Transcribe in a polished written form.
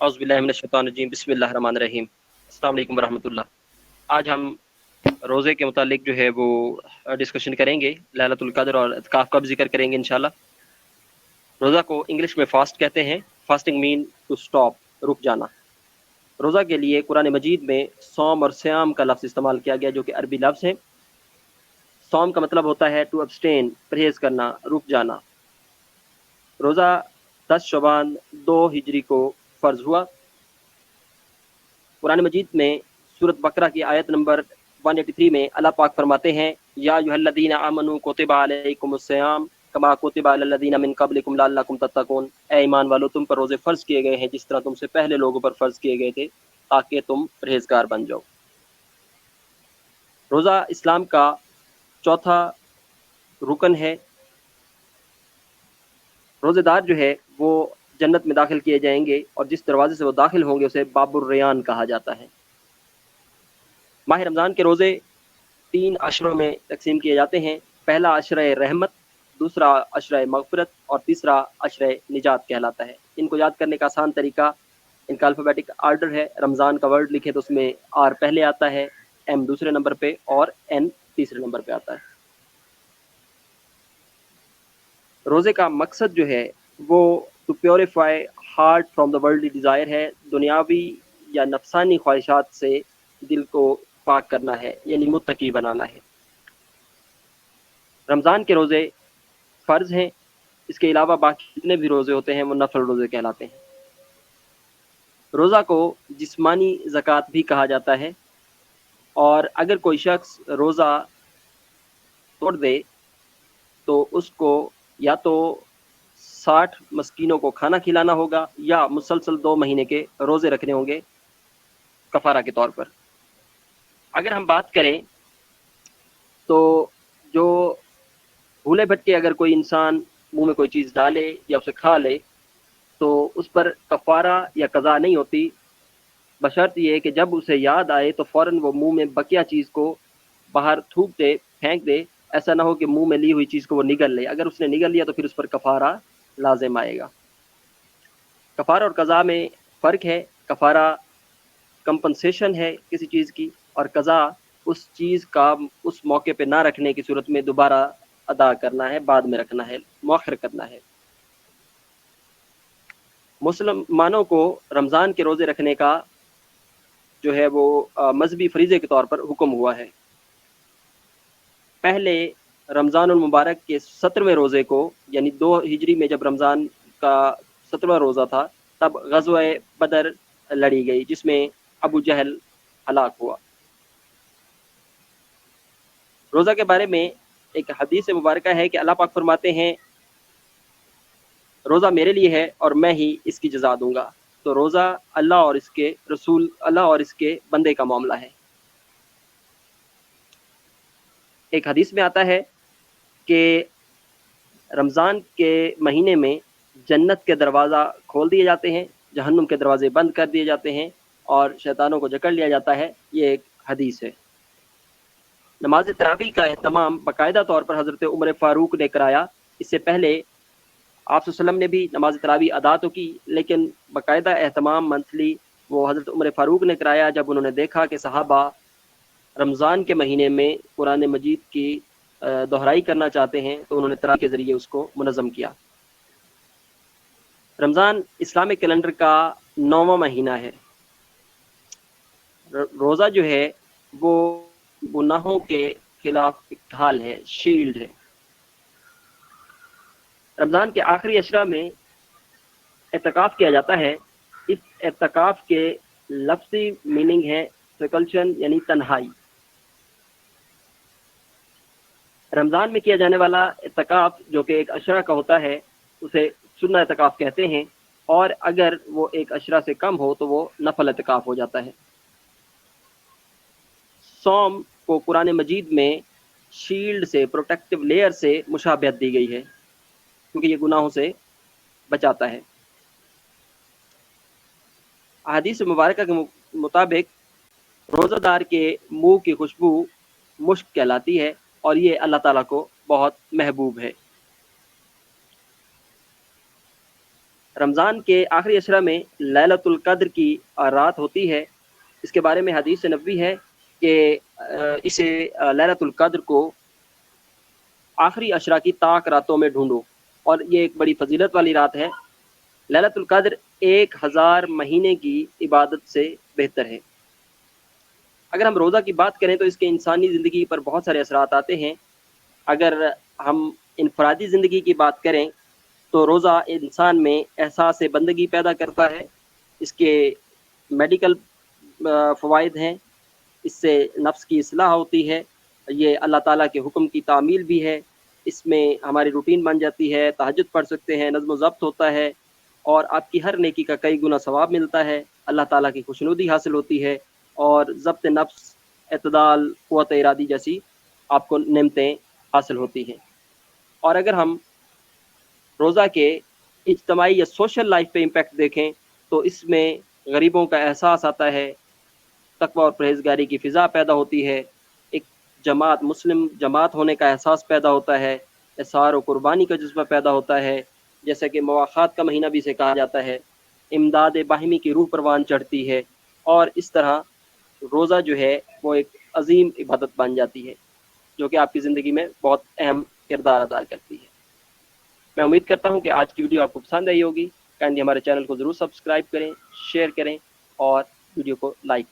اعوذ باللہ من الشیطان الرجیم، بسم اللہ الرحمن الرحیم۔ السلام علیکم ورحمۃ اللہ۔ آج ہم روزے کے متعلق جو ہے وہ ڈسکشن کریں گے، ليلۃ القدر اور اعتکاف کا بھی ذکر کریں گے انشاءاللہ۔ روزہ کو انگلش میں فاسٹ کہتے ہیں۔ فاسٹنگ مین ٹو سٹاپ، رک جانا۔ روزہ کے لیے قرآن مجید میں صوم اور صیام کا لفظ استعمال کیا گیا، جو کہ عربی لفظ ہے۔ صوم کا مطلب ہوتا ہے ٹو ابسٹین، پرہیز کرنا، رک جانا۔ روزہ 10 شعبان 2 ہجری کو فرض ہوا۔ قرآن مجید میں سورۃ بقرہ کی آیت نمبر 183 میں اللہ پاک فرماتے ہیں، یا ایھا الذین آمنوا کتب علیکم الصیام کما کتب علی الذین من قبلکم لعلکم تتقون۔ اے ایمان والو، تم پر روزے فرض کیے گئے ہیں جس طرح تم سے پہلے لوگوں پر فرض کیے گئے تھے، تاکہ تم پرہیزگار بن جاؤ۔ روزہ اسلام کا چوتھا رکن ہے۔ روزے دار جو ہے وہ جنت میں داخل کیے جائیں گے، اور جس دروازے سے وہ داخل ہوں گے اسے باب الریان کہا جاتا ہے۔ ماہ رمضان کے روزے 3 عشروں میں تقسیم کیے جاتے ہیں۔ پہلا عشرہ رحمت، دوسرا عشرہ مغفرت، اور تیسرا عشرہ نجات کہلاتا ہے۔ ان کو یاد کرنے کا آسان طریقہ، ان کا الفابیٹک آرڈر ہے۔ رمضان کا ورڈ لکھے تو اس میں آر پہلے آتا ہے، ایم دوسرے نمبر پہ، اور این تیسرے نمبر پہ آتا ہے۔ روزے کا مقصد جو ہے وہ to purify heart from the worldly desire ہے، دنیاوی یا نفسانی خواہشات سے دل کو پاک کرنا ہے، یعنی متقی بنانا ہے۔ رمضان کے روزے فرض ہیں، اس کے علاوہ باقی جتنے بھی روزے ہوتے ہیں وہ نفل روزے کہلاتے ہیں۔ روزہ کو جسمانی زکوٰۃ بھی کہا جاتا ہے، اور اگر کوئی شخص روزہ توڑ دے تو اس کو یا تو 60 مسکینوں کو کھانا کھلانا ہوگا، یا مسلسل 2 مہینے کے روزے رکھنے ہوں گے کفارہ کے طور پر۔ اگر ہم بات کریں تو جو بھولے بھٹکے اگر کوئی انسان منہ میں کوئی چیز ڈالے یا اسے کھا لے تو اس پر کفارہ یا قضا نہیں ہوتی، بشرط یہ کہ جب اسے یاد آئے تو فوراً وہ منہ میں بقیہ چیز کو باہر تھوک دے، پھینک دے۔ ایسا نہ ہو کہ منہ میں لی ہوئی چیز کو وہ نگل لے۔ اگر اس نے نگل لیا تو پھر اس پر کفارہ لازم آئے گا۔ کفارہ اور قضا میں فرق ہے۔ کفارہ کمپنسیشن ہے کسی چیز کی، اور قضا اس چیز کا اس موقع پہ نہ رکھنے کی صورت میں دوبارہ ادا کرنا ہے، بعد میں رکھنا ہے، مؤخر کرنا ہے۔ مسلمانوں کو رمضان کے روزے رکھنے کا جو ہے وہ مذہبی فریضے کے طور پر حکم ہوا ہے۔ پہلے رمضان المبارک کے 17ویں روزے کو، یعنی 2 ہجری میں جب رمضان کا 17واں روزہ تھا، تب غزوہ بدر لڑی گئی جس میں ابو جہل ہلاک ہوا۔ روزہ کے بارے میں ایک حدیث مبارکہ ہے کہ اللہ پاک فرماتے ہیں، روزہ میرے لیے ہے اور میں ہی اس کی جزا دوں گا۔ تو روزہ اللہ اور اس کے رسول، اللہ اور اس کے بندے کا معاملہ ہے۔ ایک حدیث میں آتا ہے کہ رمضان کے مہینے میں جنت کے دروازہ کھول دیے جاتے ہیں، جہنم کے دروازے بند کر دیے جاتے ہیں، اور شیطانوں کو جکڑ لیا جاتا ہے۔ یہ ایک حدیث ہے۔ نماز تراویح کا اہتمام باقاعدہ طور پر حضرت عمر فاروق نے کرایا۔ اس سے پہلے آپ صلی اللہ علیہ وسلم نے بھی نماز تراویح ادا تو کی، لیکن باقاعدہ اہتمام منتھلی وہ حضرت عمر فاروق نے کرایا جب انہوں نے دیکھا کہ صحابہ رمضان کے مہینے میں قرآن مجید کی دہرائی کرنا چاہتے ہیں، تو انہوں نے تراویح کے ذریعے اس کو منظم کیا۔ رمضان اسلامک کیلنڈر کا 9واں مہینہ ہے۔ روزہ جو ہے وہ گناہوں کے خلاف ایک ڈھال ہے، شیلڈ ہے۔ رمضان کے آخری اشرہ میں اعتکاف کیا جاتا ہے۔ اس اعتکاف کے لفظی میننگ ہے سیکلشن، یعنی تنہائی۔ رمضان میں کیا جانے والا اعتکاف جو کہ ایک عشرہ کا ہوتا ہے اسے سنہ اعتکاف کہتے ہیں، اور اگر وہ ایک عشرہ سے کم ہو تو وہ نفل اعتکاف ہو جاتا ہے۔ صوم کو قرآن مجید میں شیلڈ سے، پروٹیکٹیو لیئر سے مشابہت دی گئی ہے، کیونکہ یہ گناہوں سے بچاتا ہے۔ احادیث مبارکہ کے مطابق روزہ دار کے منہ کی خوشبو مشک کہلاتی ہے، اور یہ اللہ تعالیٰ کو بہت محبوب ہے۔ رمضان کے آخری عشرہ میں لیلۃ القدر کی رات ہوتی ہے. اس کے بارے میں حدیث نبوی ہے کہ اسے لیلۃ القدر کو آخری عشرہ کی طاق راتوں میں ڈھونڈو، اور یہ ایک بڑی فضیلت والی رات ہے. لیلۃ القدر 1000 مہینے کی عبادت سے بہتر ہے. اگر ہم روزہ کی بات کریں تو اس کے انسانی زندگی پر بہت سارے اثرات آتے ہیں. اگر ہم انفرادی زندگی کی بات کریں تو روزہ انسان میں احساس بندگی پیدا کرتا ہے. اس کے میڈیکل فوائد ہیں. اس سے نفس کی اصلاح ہوتی ہے. یہ اللہ تعالیٰ کے حکم کی تعمیل بھی ہے. اس میں ہماری روٹین بن جاتی ہے، تہجد پڑھ سکتے ہیں، نظم و ضبط ہوتا ہے، اور آپ کی ہر نیکی کا کئی گنا ثواب ملتا ہے. اللہ تعالیٰ کی خوشنودی حاصل ہوتی ہے، اور ضبط نفس، اعتدال، قوت ارادی جیسی آپ کو نعمتیں حاصل ہوتی ہیں. اور اگر ہم روزہ کے اجتماعی یا سوشل لائف پہ امپیکٹ دیکھیں تو اس میں غریبوں کا احساس آتا ہے، تقوی اور پرہیزگاری کی فضا پیدا ہوتی ہے، ایک جماعت، مسلم جماعت ہونے کا احساس پیدا ہوتا ہے، اثار و قربانی کا جذبہ پیدا ہوتا ہے، جیسا کہ مواخات کا مہینہ بھی اسے کہا جاتا ہے. امداد باہمی کی روح پروان چڑھتی ہے، اور اس طرح روزہ جو ہے وہ ایک عظیم عبادت بن جاتی ہے جو کہ آپ کی زندگی میں بہت اہم کردار ادا کرتی ہے. میں امید کرتا ہوں کہ آج کی ویڈیو آپ کو پسند آئی ہوگی. کائنڈلی ہمارے چینل کو ضرور سبسکرائب کریں، شیئر کریں، اور ویڈیو کو لائک